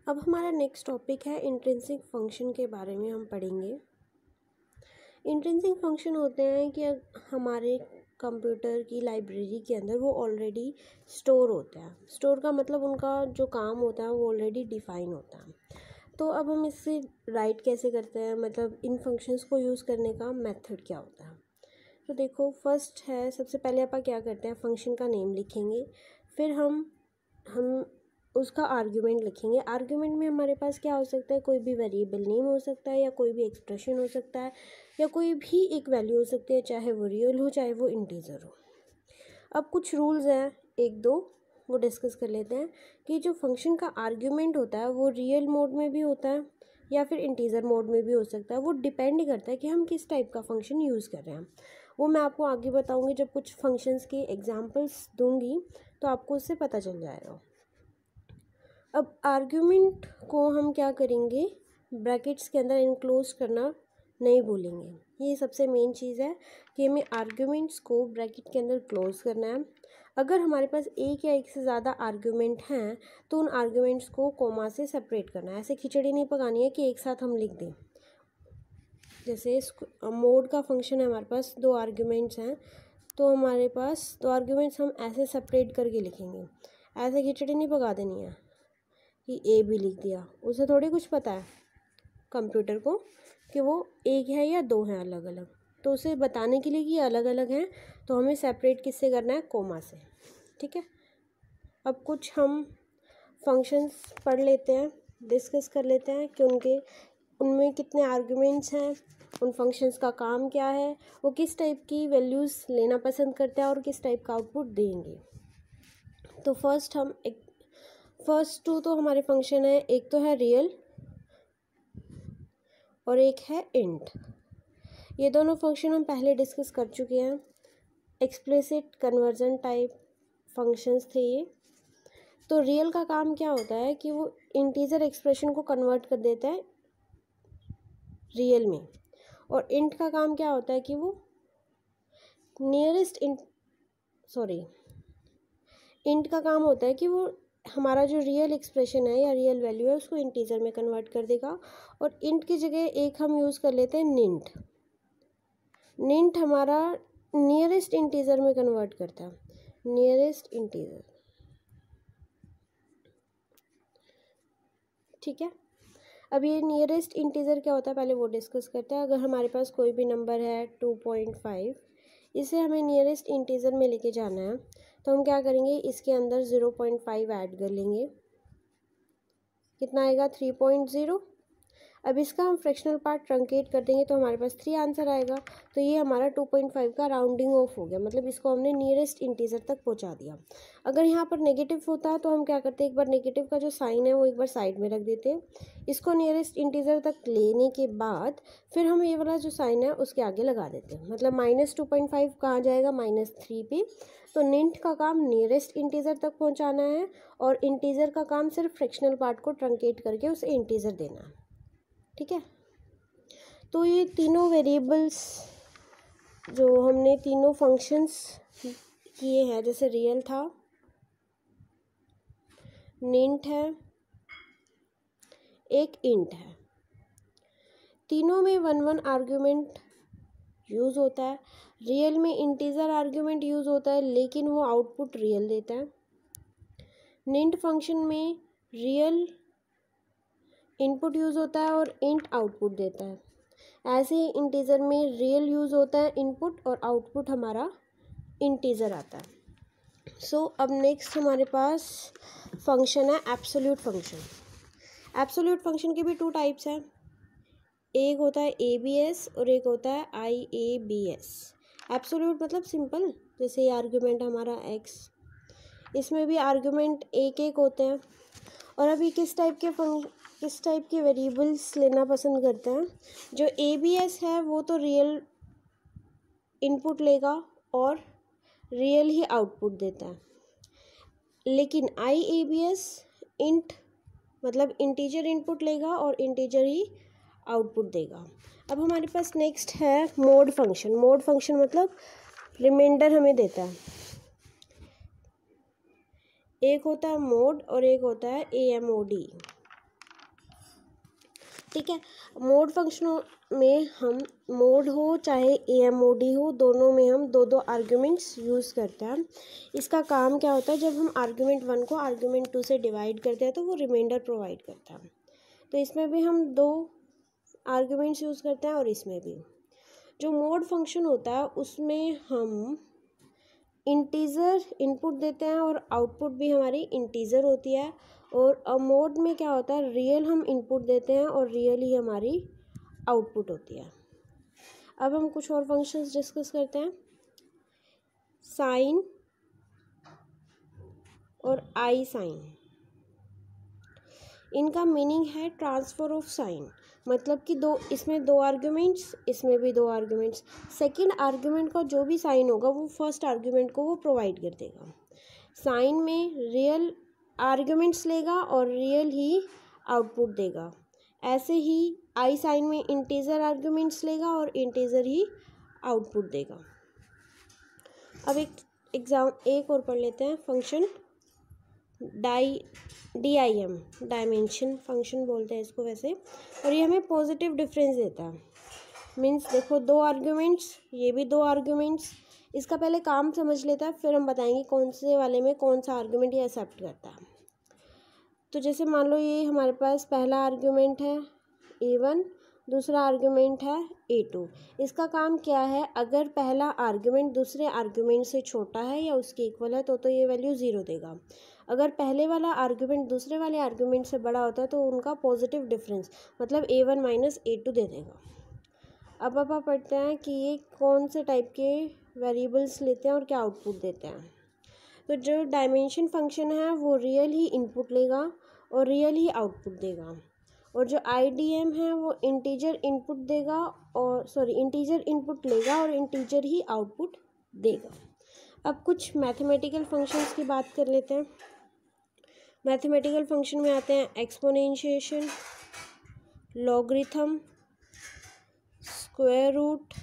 अब हमारा next topic है इंट्रिंसिक फंक्शन के बारे में हम पढ़ेंगे। इंट्रिंसिक फंक्शन होते हैं कि हमारे कंप्यूटर की लाइब्रेरी के अंदर वो ऑलरेडी स्टोर होता है। स्टोर का मतलब उनका जो काम होता है वो ऑलरेडी डिफाइन होता है। तो अब हम इससे राइट कैसे करते हैं, मतलब इन फंक्शंस को यूज़ करने का मेथड क्या होता है। तो देखो, फर्स्ट है, सबसे पहले आप क्या करते हैं, फंक्शन का नेम लिखेंगे, फिर हम उसका आर्ग्यूमेंट लिखेंगे। आर्ग्यूमेंट में हमारे पास क्या हो सकता है, कोई भी वेरिएबल नेम हो सकता है या कोई भी एक्सप्रेशन हो सकता है या कोई भी एक वैल्यू हो सकती है, चाहे वो रियल हो चाहे वो इंटीजर हो। अब कुछ रूल्स हैं, एक दो वो डिस्कस कर लेते हैं कि जो फंक्शन का आर्ग्यूमेंट होता है वो रियल मोड में भी होता है या फिर इंटीजर मोड में भी हो सकता है। वो डिपेंड करता है कि हम किस टाइप का फंक्शन यूज़ कर रहे हैं। वो मैं आपको आगे बताऊंगी, जब कुछ फंक्शंस के एग्जांपल्स दूंगी तो आपको उससे पता चल जाएगा। अब आर्ग्यूमेंट को हम क्या करेंगे, ब्रैकेट्स के अंदर इनक्लोज करना नहीं भूलेंगे। ये सबसे मेन चीज़ है कि हमें आर्ग्यूमेंट्स को ब्रैकेट के अंदर क्लोज करना है। अगर हमारे पास एक या एक से ज़्यादा आर्ग्यूमेंट हैं तो उन आर्ग्यूमेंट्स को कोमा से सेपरेट करना है। ऐसे खिचड़ी नहीं पकानी है कि एक साथ हम लिख दें। जैसे मोड का फंक्शन है, हमारे पास दो आर्ग्यूमेंट्स हैं तो हमारे पास दो आर्ग्यूमेंट्स हम ऐसे सेपरेट करके लिखेंगे। ऐसे खिचड़ी नहीं पका देनी है कि ए भी लिख दिया। उसे थोड़ी कुछ पता है कंप्यूटर को कि वो एक है या दो हैं अलग अलग। तो उसे बताने के लिए कि अलग अलग हैं तो हमें सेपरेट किससे करना है, कोमा से। ठीक है, अब कुछ हम फंक्शंस पढ़ लेते हैं, डिस्कस कर लेते हैं कि उनमें कितने आर्गुमेंट्स हैं, उन फंक्शंस का काम क्या है, वो किस टाइप की वैल्यूज़ लेना पसंद करते हैं और किस टाइप का आउटपुट देंगे। तो फर्स्ट टू तो हमारे फंक्शन है, एक तो है रियल और एक है इंट। ये दोनों फंक्शन हम पहले डिस्कस कर चुके हैं। एक्सप्लिसिट कन्वर्जन टाइप फंक्शंस थे ये। तो रियल का काम क्या होता है कि वो इंटीजर एक्सप्रेशन को कन्वर्ट कर देता है रियल में, और इंट का काम क्या होता है कि वो इंट का काम होता है कि वो हमारा जो रियल एक्सप्रेशन है या रियल वैल्यू है उसको इंटीजर में कन्वर्ट कर देगा। और इंट की जगह एक हम यूज़ कर लेते हैं निंट। निंट हमारा नियरेस्ट इंटीजर में कन्वर्ट करता है, नियरेस्ट इंटीजर। ठीक है, अब ये नियरेस्ट इंटीजर क्या होता है पहले वो डिस्कस करते हैं। अगर हमारे पास कोई भी नंबर है 2.5, इसे हमें नियरेस्ट इंटीजर में लेके जाना है तो हम क्या करेंगे, इसके अंदर 0.5 ऐड कर लेंगे। कितना आएगा, 3.0। अब इसका हम फ्रैक्शनल पार्ट ट्रंकेट कर देंगे तो हमारे पास 3 आंसर आएगा। तो ये हमारा 2.5 का राउंडिंग ऑफ हो गया, मतलब इसको हमने नियरेस्ट इंटीजर तक पहुंचा दिया। अगर यहाँ पर नेगेटिव होता तो हम क्या करते, एक बार नेगेटिव का जो साइन है वो एक बार साइड में रख देते। इसको नियरेस्ट इंटीजर तक लेने के बाद फिर हम ये वाला जो साइन है उसके आगे लगा देते हैं, मतलब -2.5 कहाँ जाएगा, -3 पे। तो निंट का काम नियरेस्ट इंटीजर तक पहुँचाना है और इंटीजर का काम सिर्फ फ्रैक्शनल पार्ट को ट्रंकेट करके उसे इंटीजर देना है। ठीक है, तो ये तीनों वेरिएबल्स जो हमने तीनों फंक्शंस किए हैं, जैसे रियल था, निंट है, एक इंट है, तीनों में 1 आर्ग्यूमेंट यूज़ होता है। रियल में इंटीजर आर्ग्यूमेंट यूज़ होता है लेकिन वो आउटपुट रियल देता है। निंट फंक्शन में रियल इनपुट यूज़ होता है और इंट आउटपुट देता है। ऐसे ही इंटीजर में रियल यूज़ होता है इनपुट और आउटपुट हमारा इंटीजर आता है। सो अब नेक्स्ट हमारे पास फंक्शन है एब्सोल्यूट फंक्शन। एब्सोल्यूट फंक्शन के भी 2 टाइप्स हैं, एक होता है ABS और एक होता है IABS। एब्सोल्यूट मतलब सिंपल, जैसे ये आर्ग्यूमेंट हमारा x, इसमें भी आर्ग्यूमेंट एक एक होते हैं। और अभी किस टाइप के वेरिएबल्स लेना पसंद करते हैं, जो ABS है वो तो रियल इनपुट लेगा और रियल ही आउटपुट देता है, लेकिन IABS इंट मतलब इंटीजर इनपुट लेगा और इंटीजर ही आउटपुट देगा। अब हमारे पास नेक्स्ट है मोड फंक्शन। मोड फंक्शन मतलब रिमाइंडर हमें देता है। एक होता है मोड और एक होता है AMOD। ठीक है। मोड फंक्शनों में हम मोड हो चाहे AMOD हो, दोनों में हम दो दो आर्ग्यूमेंट्स यूज़ करते हैं। इसका काम क्या होता है, जब हम आर्ग्यूमेंट 1 को आर्ग्यूमेंट 2 से डिवाइड करते हैं तो वो रिमाइंडर प्रोवाइड करता है। तो इसमें भी हम दो आर्ग्यूमेंट्स यूज़ करते हैं और इसमें भी। जो मोड फंक्शन होता है उसमें हम इंटीज़र इनपुट देते हैं और आउटपुट भी हमारी इंटीज़र होती है। और मोड में क्या होता है, रियल हम इनपुट देते हैं और रियल ही हमारी आउटपुट होती है। अब हम कुछ और फंक्शंस डिस्कस करते हैं। साइन और आई साइन, इनका मीनिंग है ट्रांसफ़र ऑफ साइन, मतलब कि इसमें दो आर्ग्यूमेंट्स, इसमें भी दो आर्ग्यूमेंट्स। सेकंड आर्ग्यूमेंट का जो भी साइन होगा वो फर्स्ट आर्ग्यूमेंट को वो प्रोवाइड कर देगा। साइन में रियल आर्ग्यूमेंट्स लेगा और रियल ही आउटपुट देगा। ऐसे ही आई साइन में इंटीजर आर्ग्यूमेंट्स लेगा और इंटीजर ही आउटपुट देगा। अब एक और पढ़ लेते हैं, फंक्शन DIM, डायमेंशन फंक्शन बोलते हैं इसको वैसे, और ये हमें पॉजिटिव डिफरेंस देता है। मीन्स देखो दो आर्ग्यूमेंट्स, ये भी दो आर्ग्यूमेंट्स। इसका पहले काम समझ लेता है, फिर हम बताएंगे कौन से वाले में कौन सा आर्ग्यूमेंट ये एक्सेप्ट करता है। तो जैसे मान लो ये हमारे पास पहला आर्ग्यूमेंट है A1, दूसरा आर्ग्यूमेंट है A2। इसका काम क्या है, अगर पहला आर्ग्यूमेंट दूसरे आर्ग्यूमेंट से छोटा है या उसके इक्वल है तो ये वैल्यू 0 देगा। अगर पहले वाला आर्ग्यूमेंट दूसरे वाले आर्ग्यूमेंट से बड़ा होता है तो उनका पॉजिटिव डिफरेंस मतलब A1 माइनस A2 दे देगा। अब आप पढ़ते हैं कि ये कौन से टाइप के वेरिएबल्स लेते हैं और क्या आउटपुट देते हैं। तो जो डायमेंशन फंक्शन है वो रियल ही इनपुट लेगा और रियल ही आउटपुट देगा। और जो IDM है वो इंटीजर इनपुट देगा और इंटीजर इनपुट लेगा और इंटीजर ही आउटपुट देगा। अब कुछ मैथमेटिकल फंक्शंस की बात कर लेते हैं। मैथमेटिकल फंक्शन में आते हैं exponentiation, logarithm, square root,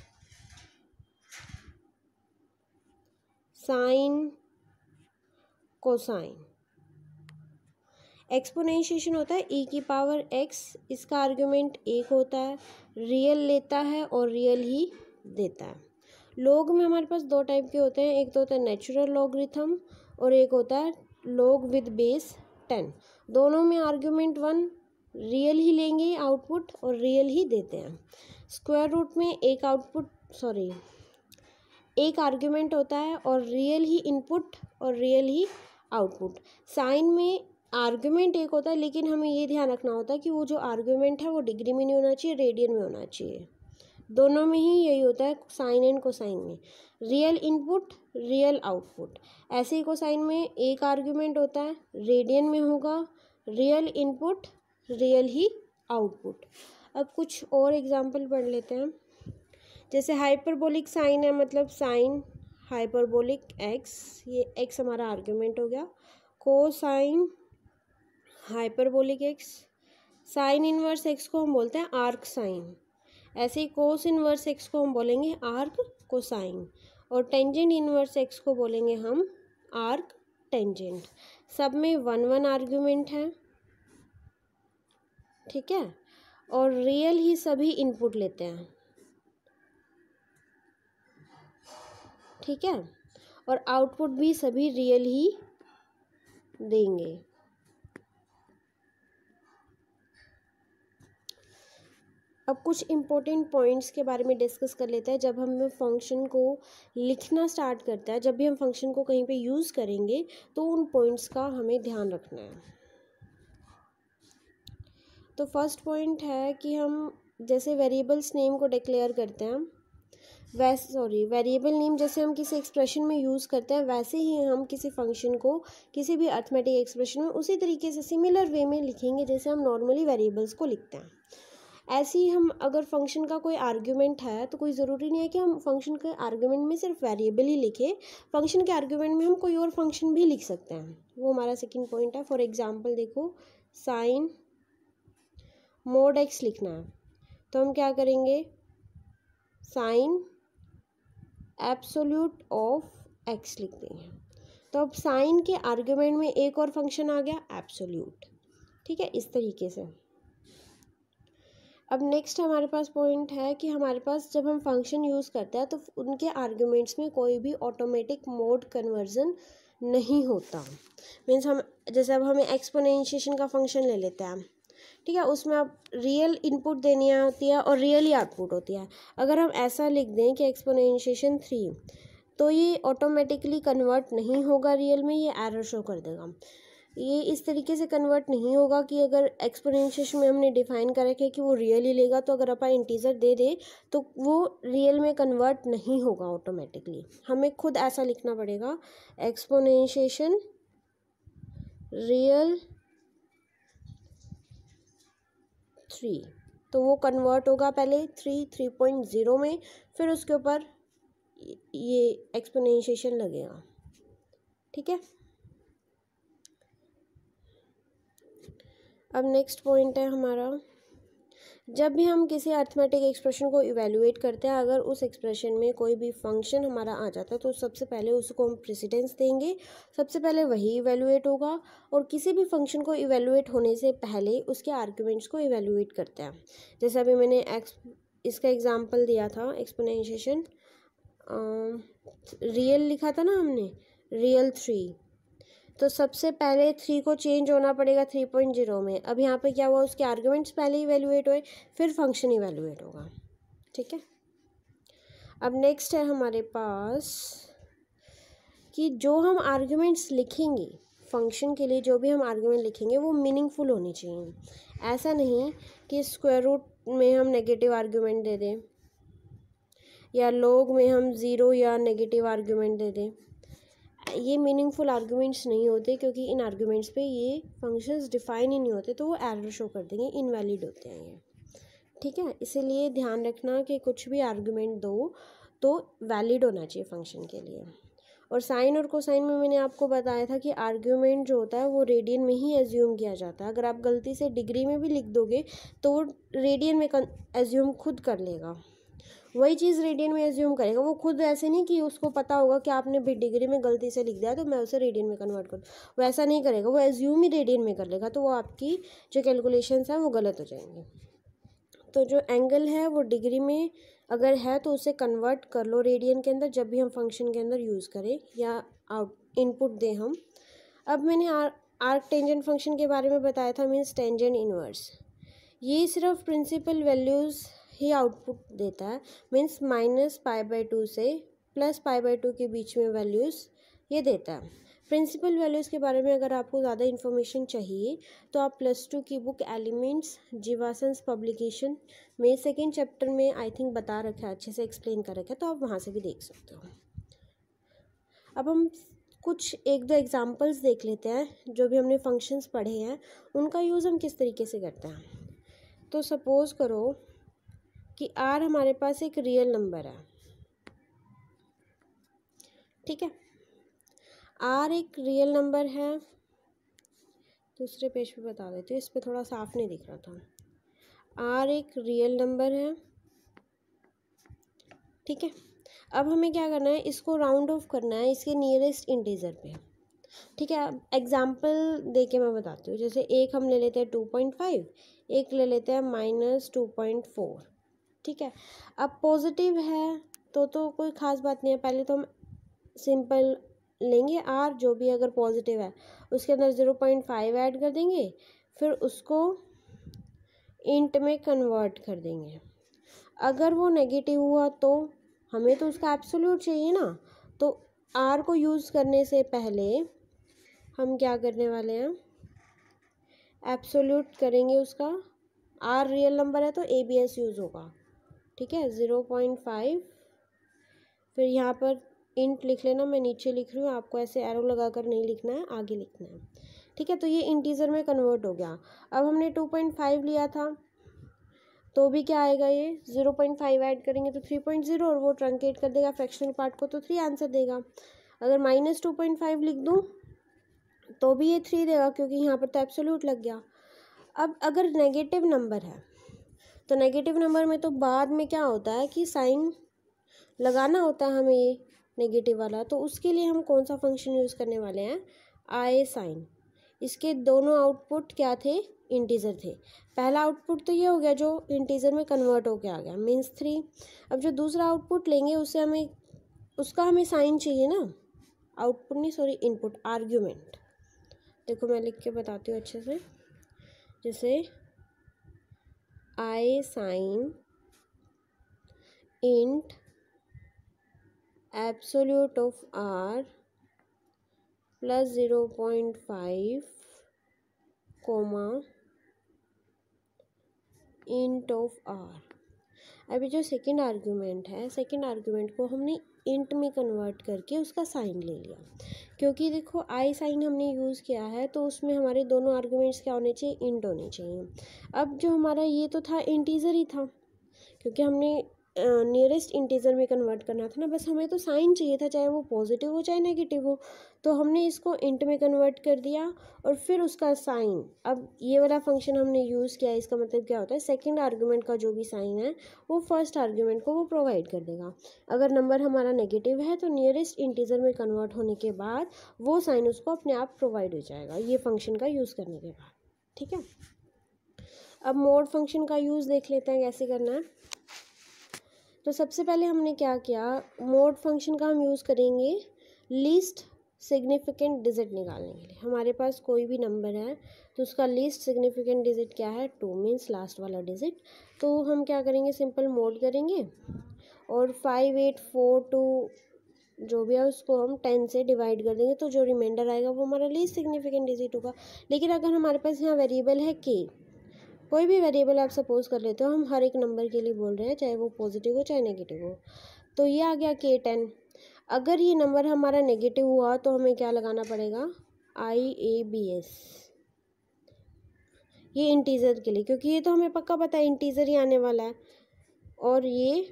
sine, cosine. Exponentiation होता है e⁻x, इसका आर्ग्यूमेंट 1 होता है, रियल लेता है और रियल ही देता है। लॉग में हमारे पास दो टाइप के होते हैं, एक तो होता है नेचुरल लॉगरिथम और एक होता है लॉग विद बेस 10। दोनों में आर्ग्यूमेंट 1 रियल ही लेंगे आउटपुट और रियल ही देते हैं। स्क्वायर रूट में एक आर्ग्यूमेंट होता है और रियल ही इनपुट और रियल ही आउटपुट। साइन में आर्ग्यूमेंट एक होता है, लेकिन हमें ये ध्यान रखना होता है कि वो जो आर्ग्यूमेंट है वो डिग्री में नहीं होना चाहिए, रेडियन में होना चाहिए। दोनों में ही यही होता है, साइन एंड कोसाइन में रियल इनपुट रियल आउटपुट। ऐसे ही कोसाइन में एक आर्ग्यूमेंट होता है, रेडियन में होगा, रियल इनपुट रियल ही आउटपुट। अब कुछ और एग्जांपल पढ़ लेते हैं। जैसे हाइपरबोलिक साइन है, मतलब साइन हाइपरबोलिक x, ये x हमारा आर्ग्यूमेंट हो गया। Cosine hyperbolic x, sine inverse x को हम बोलते हैं आर्क साइन। ऐसे ही कोस इनवर्स x को हम बोलेंगे आर्क कोसाइन और टेंजेंट इनवर्स x को बोलेंगे हम आर्क टेंजेंट। सब में 1 आर्ग्यूमेंट है, ठीक है, और रियल ही सभी इनपुट लेते हैं, ठीक है, और आउटपुट भी सभी रियल ही देंगे। अब कुछ इम्पोर्टेंट पॉइंट्स के बारे में डिस्कस कर लेते हैं। जब हम फंक्शन को लिखना स्टार्ट करते हैं, जब भी हम फंक्शन को कहीं पे यूज़ करेंगे तो उन पॉइंट्स का हमें ध्यान रखना है। तो फर्स्ट पॉइंट है कि हम जैसे वेरिएबल्स नेम को डिक्लेयर करते हैं वेरिएबल नेम जैसे हम किसी एक्सप्रेशन में यूज़ करते हैं, वैसे ही हम किसी फंक्शन को किसी भी अर्थमेटिक एक्सप्रेशन में उसी तरीके से सिमिलर वे में लिखेंगे जैसे हम नॉर्मली वेरिएबल्स को लिखते हैं। ऐसे ही हम अगर फंक्शन का कोई आर्ग्यूमेंट है तो कोई ज़रूरी नहीं है कि हम फंक्शन के आर्ग्यूमेंट में सिर्फ वेरिएबल ही लिखें, फंक्शन के आर्ग्यूमेंट में हम कोई और फंक्शन भी लिख सकते हैं। वो हमारा सेकंड पॉइंट है। फॉर एग्जांपल देखो, साइन मोड x लिखना है तो हम क्या करेंगे, साइन एब्सोल्यूट ऑफ x लिख देंगे। तो अब साइन के आर्ग्यूमेंट में एक और फंक्शन आ गया एब्सोल्यूट, ठीक है, इस तरीके से। अब नेक्स्ट हमारे पास पॉइंट है कि हमारे पास जब हम फंक्शन यूज़ करते हैं तो उनके आर्ग्यूमेंट्स में कोई भी ऑटोमेटिक मोड कन्वर्जन नहीं होता। मीन्स हम जैसे अब हमें एक्सपोनेंशिएशन का फंक्शन ले लेते हैं, ठीक है, उसमें अब रियल इनपुट देनी होती है और रियल ही आउटपुट होती है। अगर हम ऐसा लिख दें कि एक्सपोनेंशिएशन 3, तो ये ऑटोमेटिकली कन्वर्ट नहीं होगा रियल में, ये एरर शो कर देगा। ये इस तरीके से कन्वर्ट नहीं होगा कि अगर एक्सपोनेंशिएशन में हमने डिफाइन कर रखा है कि वो रियल ही लेगा, तो अगर अपन इंटीजर दे दे तो वो रियल में कन्वर्ट नहीं होगा ऑटोमेटिकली। हमें खुद ऐसा लिखना पड़ेगा, एक्सपोनेंशिएशन रियल 3, तो वो कन्वर्ट होगा पहले 3.0 में, फिर उसके ऊपर ये एक्सपोनेंशिएशन लगेगा, ठीक है। अब नेक्स्ट पॉइंट है हमारा, जब भी हम किसी अर्थमेटिक एक्सप्रेशन को इवेलुएट करते हैं, अगर उस एक्सप्रेशन में कोई भी फंक्शन हमारा आ जाता है तो सबसे पहले उसको हम प्रेसिडेंस देंगे, सबसे पहले वही इवेलुएट होगा, और किसी भी फंक्शन को इवेलुएट होने से पहले उसके आर्ग्यूमेंट्स को इवेलुएट करते हैं। जैसे अभी मैंने इसका एग्जांपल दिया था, एक्सपोनेंशिएशन रियल लिखा था ना हमने, रियल 3, तो सबसे पहले 3 को चेंज होना पड़ेगा 3.0 में। अब यहाँ पे क्या हुआ, उसके आर्ग्यूमेंट्स पहले इवेलुएट हुए, फिर फंक्शन इवेलुएट होगा, ठीक है। अब नेक्स्ट है हमारे पास कि जो हम आर्ग्यूमेंट्स लिखेंगे फंक्शन के लिए, जो भी हम आर्ग्यूमेंट लिखेंगे वो मीनिंगफुल होनी चाहिए। ऐसा नहीं कि स्क्वायर रूट में हम नेगेटिव आर्ग्यूमेंट दे दें, या लॉग में हम 0 या नेगेटिव आर्ग्यूमेंट दे दें। ये मीनिंगफुल आर्ग्यूमेंट्स नहीं होते, क्योंकि इन आर्ग्यूमेंट्स पे ये फंक्शंस डिफाइन ही नहीं होते, तो वो एरर शो कर देंगे, इनवैलिड होते हैं ये, ठीक है। इसीलिए ध्यान रखना कि कुछ भी आर्ग्यूमेंट दो तो वैलिड होना चाहिए फंक्शन के लिए। और साइन और कोसाइन में मैंने आपको बताया था कि आर्ग्यूमेंट जो होता है वो रेडियन में ही एज्यूम किया जाता है। अगर आप गलती से डिग्री में भी लिख दोगे तो वो रेडियन में एज्यूम खुद कर लेगा, वही चीज़ रेडियन में एज्यूम करेगा। वो खुद ऐसे नहीं कि उसको पता होगा कि आपने भी डिग्री में गलती से लिख दिया तो मैं उसे रेडियन में कन्वर्ट करूँ, वो ऐसा नहीं करेगा, वो एज्यूम ही रेडियन में कर लेगा, तो वो आपकी जो कैलकुलेशंस हैं वो गलत हो जाएंगे। तो जो एंगल है वो डिग्री में अगर है तो उसे कन्वर्ट कर लो रेडियन के अंदर, जब भी हम फंक्शन के अंदर यूज़ करें या इनपुट दें हम। अब मैंने आर्क टेंजेंट फंक्शन के बारे में बताया था, मीन्स टेंजेंट इनवर्स। ये सिर्फ प्रिंसिपल वैल्यूज़ ही आउटपुट देता है, मीन्स -π/2 से +π/2 के बीच में वैल्यूज़ ये देता है। प्रिंसिपल वैल्यूज़ के बारे में अगर आपको ज़्यादा इन्फॉर्मेशन चाहिए तो आप +2 की बुक एलिमेंट्स जीवासन्स पब्लिकेशन में 2nd चैप्टर में आई थिंक बता रखा है, अच्छे से एक्सप्लेन कर रखा है, तो आप वहाँ से भी देख सकते हो। अब हम कुछ 1-2 एग्जांपल्स देख लेते हैं, जो भी हमने फंक्शंस पढ़े हैं उनका यूज़ हम किस तरीके से करते हैं। तो सपोज़ करो कि R हमारे पास एक रियल नंबर है, ठीक है। R एक रियल नंबर है, दूसरे पेज पे बता देती हूँ, इस पे थोड़ा साफ नहीं दिख रहा था। R एक रियल नंबर है, ठीक है। अब हमें क्या करना है, इसको राउंड ऑफ करना है इसके नियरेस्ट इंटीजर पे, ठीक है। अब एग्जाम्पल दे के मैं बताती हूँ, जैसे एक हम ले लेते हैं 2.5, एक ले लेते हैं -2.4, ठीक है। अब पॉजिटिव है तो कोई ख़ास बात नहीं है, पहले तो हम सिंपल लेंगे R, जो भी अगर पॉजिटिव है उसके अंदर 0.5 ऐड कर देंगे, फिर उसको इंट में कन्वर्ट कर देंगे। अगर वो नेगेटिव हुआ तो हमें तो उसका एब्सोल्यूट चाहिए ना, तो R को यूज़ करने से पहले हम क्या करने वाले हैं, एब्सोल्यूट करेंगे उसका। R रियल नंबर है तो ABS यूज़ होगा, ठीक है, 0.5, फिर यहाँ पर इंट लिख लेना, मैं नीचे लिख रही हूँ, आपको ऐसे एरो लगा कर नहीं लिखना है, आगे लिखना है, ठीक है। तो ये इंटीजर में कन्वर्ट हो गया। अब हमने 2.5 लिया था तो भी क्या आएगा, ये 0.5 ऐड करेंगे तो 3.0, और वो ट्रंकेट कर देगा फ्रैक्शनल पार्ट को, तो 3 आंसर देगा। अगर -2.5 लिख दूँ तो भी ये 3 देगा, क्योंकि यहाँ पर तो एब्सोल्यूट लग गया। अब अगर नेगेटिव नंबर है तो नेगेटिव नंबर में तो बाद में क्या होता है कि साइन लगाना होता है हमें, ये नेगेटिव वाला, तो उसके लिए हम कौन सा फंक्शन यूज़ करने वाले हैं, I sin। इसके दोनों आउटपुट क्या थे, इंटीजर थे। पहला आउटपुट तो ये हो गया जो इंटीजर में कन्वर्ट होके आ गया, मीन्स 3। अब जो दूसरा आउटपुट लेंगे उससे हमें साइन चाहिए ना, आउटपुट नहीं सॉरी इनपुट, आर्ग्यूमेंट। देखो मैं लिख के बताती हूँ अच्छे से, जैसे I sign int absolute of R plus 0.5 comma int of R. अभी जो सेकंड आर्ग्यूमेंट है, सेकंड आर्ग्यूमेंट को हमने इंट में कन्वर्ट करके उसका साइन ले लिया, क्योंकि देखो आई साइन हमने यूज़ किया है तो उसमें हमारे दोनों आर्ग्यूमेंट्स क्या होने चाहिए, इंट होने चाहिए। अब जो हमारा ये तो था इंटीजर ही था, क्योंकि हमने नियरेस्ट इंटीजर में कन्वर्ट करना था ना, बस हमें तो साइन चाहिए था, चाहे वो पॉजिटिव हो चाहे नेगेटिव हो। तो हमने इसको इंट में कन्वर्ट कर दिया और फिर उसका साइन, अब ये वाला फंक्शन हमने यूज़ किया, इसका मतलब क्या होता है, सेकंड आर्ग्यूमेंट का जो भी साइन है वो फर्स्ट आर्ग्यूमेंट को वो प्रोवाइड कर देगा। अगर नंबर हमारा नेगेटिव है तो नियरेस्ट इंटीजर में कन्वर्ट होने के बाद वो साइन उसको अपने आप प्रोवाइड हो जाएगा, ये फंक्शन का यूज़ करने के बाद। ठीक है, अब मोड फंक्शन का यूज़ देख लेते हैं कैसे करना है। तो सबसे पहले हमने क्या किया, मोड फंक्शन का हम यूज़ करेंगे लीस्ट सिग्निफिकेंट डिजिट निकालने के लिए। हमारे पास कोई भी नंबर है तो उसका लीस्ट सिग्निफिकेंट डिजिट क्या है, 2 मीन्स लास्ट वाला डिजिट। तो हम क्या करेंगे, सिंपल मोड करेंगे और 5, 8, 4, 2 जो भी है उसको हम 10 से डिवाइड कर देंगे, तो जो रिमाइंडर आएगा वो हमारा लीस्ट सिग्निफिकेंट डिजिट होगा। लेकिन अगर हमारे पास यहाँ वेरिएबल है के, कोई भी वेरिएबल आप सपोज कर लेते हो, हम हर एक नंबर के लिए बोल रहे हैं, चाहे वो पॉजिटिव हो चाहे नेगेटिव हो, तो ये आ गया K10। अगर ये नंबर हमारा नेगेटिव हुआ तो हमें क्या लगाना पड़ेगा, IABS, ये इंटीजर के लिए, क्योंकि ये तो हमें पक्का पता है इंटीजर ही आने वाला है, और ये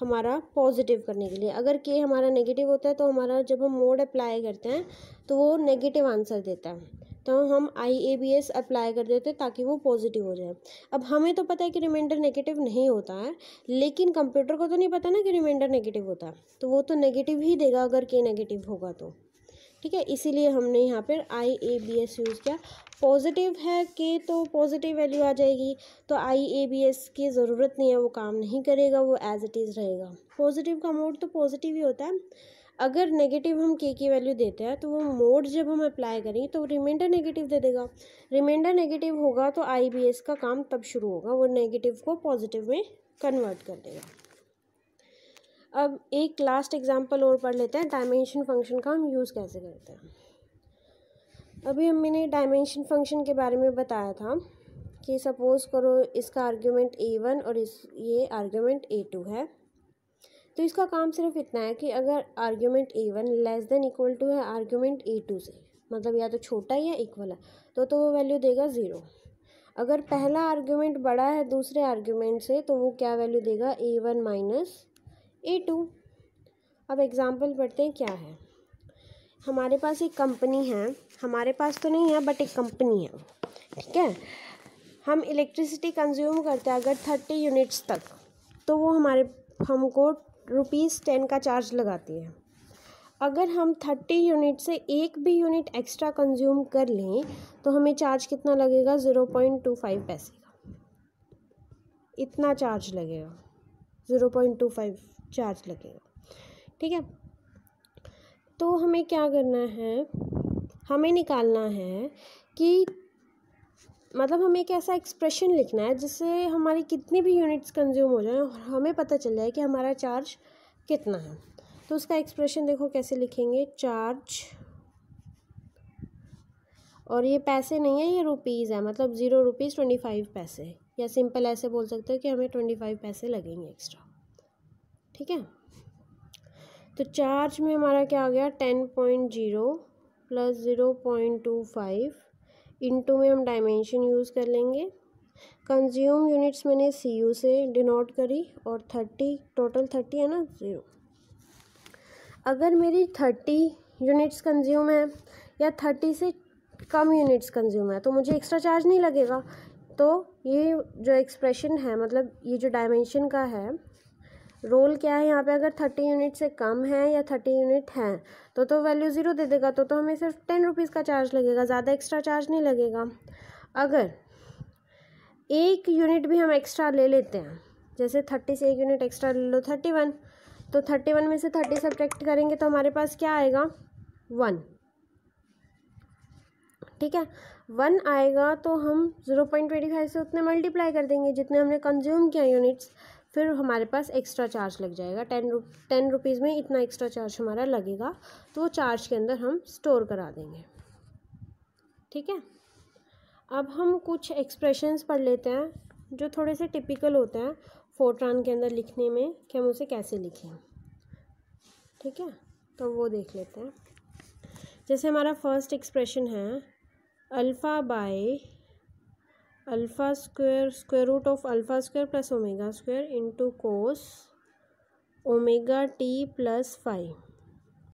हमारा पॉजिटिव करने के लिए। अगर के हमारा नेगेटिव होता है तो हमारा जब हम मोड अप्लाई करते हैं तो वो नेगेटिव आंसर देता है, तो हम IABS अप्लाई कर देते हैं ताकि वो पॉजिटिव हो जाए। अब हमें तो पता है कि रिमाइंडर नेगेटिव नहीं होता है, लेकिन कंप्यूटर को तो नहीं पता ना कि रिमाइंडर नेगेटिव होता है, तो वो तो नेगेटिव ही देगा अगर के नेगेटिव होगा तो। ठीक है, इसीलिए हमने यहाँ पर IABS यूज़ किया। पॉजिटिव है के तो पॉजिटिव वैल्यू आ जाएगी, तो IABS की ज़रूरत नहीं है, वो काम नहीं करेगा, वो एज इट इज़ रहेगा। पॉजिटिव का मोड तो पॉजिटिव ही होता है। अगर नेगेटिव हम के की वैल्यू देते हैं तो वो मोड जब हम अप्लाई करेंगे तो रिमाइंडर नेगेटिव दे देगा। रिमाइंडर नेगेटिव होगा तो IABS का काम तब शुरू होगा, वो नेगेटिव को पॉजिटिव में कन्वर्ट कर देगा। अब एक लास्ट एग्जांपल और पढ़ लेते हैं, डायमेंशन फंक्शन का हम यूज़ कैसे करते हैं। अभी मैंने डायमेंशन फंक्शन के बारे में बताया था कि सपोज़ करो इसका आर्ग्यूमेंट A1 और ये आर्ग्यूमेंट A2 है, तो इसका काम सिर्फ इतना है कि अगर argument A1 less than equal to है आर्ग्यूमेंट A2 से, मतलब या तो छोटा है या इक्वल है, तो वो वैल्यू देगा 0। अगर पहला आर्ग्यूमेंट बड़ा है दूसरे आर्ग्यूमेंट से तो वो क्या वैल्यू देगा, A1 माइनस A2। अब एग्जांपल पढ़ते हैं क्या है। हमारे पास एक कंपनी है, हमारे पास तो नहीं है बट एक कंपनी है, ठीक है। हम इलेक्ट्रिसिटी कंज्यूम करते हैं अगर 30 यूनिट्स तक, तो वो हमको ₹10 का चार्ज लगाती है। अगर हम 30 यूनिट से एक भी यूनिट एक्स्ट्रा कंज्यूम कर लें तो हमें चार्ज कितना लगेगा, 0.25 पैसे का, इतना चार्ज लगेगा, 0.25 चार्ज लगेगा। ठीक है, तो हमें क्या करना है, हमें निकालना है कि मतलब हमें एक ऐसा एक्सप्रेशन लिखना है जिससे हमारी कितनी भी यूनिट्स कंज्यूम हो जाए और हमें पता चल जाए कि हमारा चार्ज कितना है। तो उसका एक्सप्रेशन देखो कैसे लिखेंगे, चार्ज, और ये पैसे नहीं है, ये रुपीज़ है, मतलब 0 रुपीज़ 25 पैसे, या सिंपल ऐसे बोल सकते हो कि हमें 25 पैसे लगेंगे एक्स्ट्रा। ठीक है, तो चार्ज में हमारा क्या आ गया, 10.0 प्लस 0.25 इंटू में हम डायमेंशन यूज़ कर लेंगे। कंज्यूम यूनिट्स मैंने CU से डिनोट करी और 30, टोटल 30 है ना, 0। अगर मेरी 30 यूनिट्स कंज्यूम है या 30 से कम यूनिट्स कंज्यूम है तो मुझे एक्स्ट्रा चार्ज नहीं लगेगा। तो ये जो एक्सप्रेशन है, मतलब ये जो डायमेंशन का है रोल क्या है यहाँ पे, अगर 30 यूनिट से कम है या 30 यूनिट है तो वैल्यू 0 दे देगा, तो हमें सिर्फ 10 रुपीज़ का चार्ज लगेगा, ज़्यादा एक्स्ट्रा चार्ज नहीं लगेगा। अगर 1 यूनिट भी हम एक्स्ट्रा ले लेते हैं, जैसे 30 से 1 यूनिट एक्स्ट्रा ले लो 31, तो 31 में से 30 सब्ट्रैक्ट करेंगे तो हमारे पास क्या आएगा 1, ठीक है। 1 आएगा तो हम 0.25 से उतने मल्टीप्लाई कर देंगे जितने हमने कंज्यूम किया यूनिट्स, फिर हमारे पास एक्स्ट्रा चार्ज लग जाएगा 10 रुपीज़ में इतना एक्स्ट्रा चार्ज हमारा लगेगा, तो वो चार्ज के अंदर हम स्टोर करा देंगे, ठीक है। अब हम कुछ एक्सप्रेशंस पढ़ लेते हैं जो थोड़े से टिपिकल होते हैं फोरट्रान के अंदर लिखने में कि हम उसे कैसे लिखें, ठीक है, तो वो देख लेते हैं। जैसे हमारा फर्स्ट एक्सप्रेशन है alpha by alpha square square root of alpha square plus omega square into cos omega t plus 5।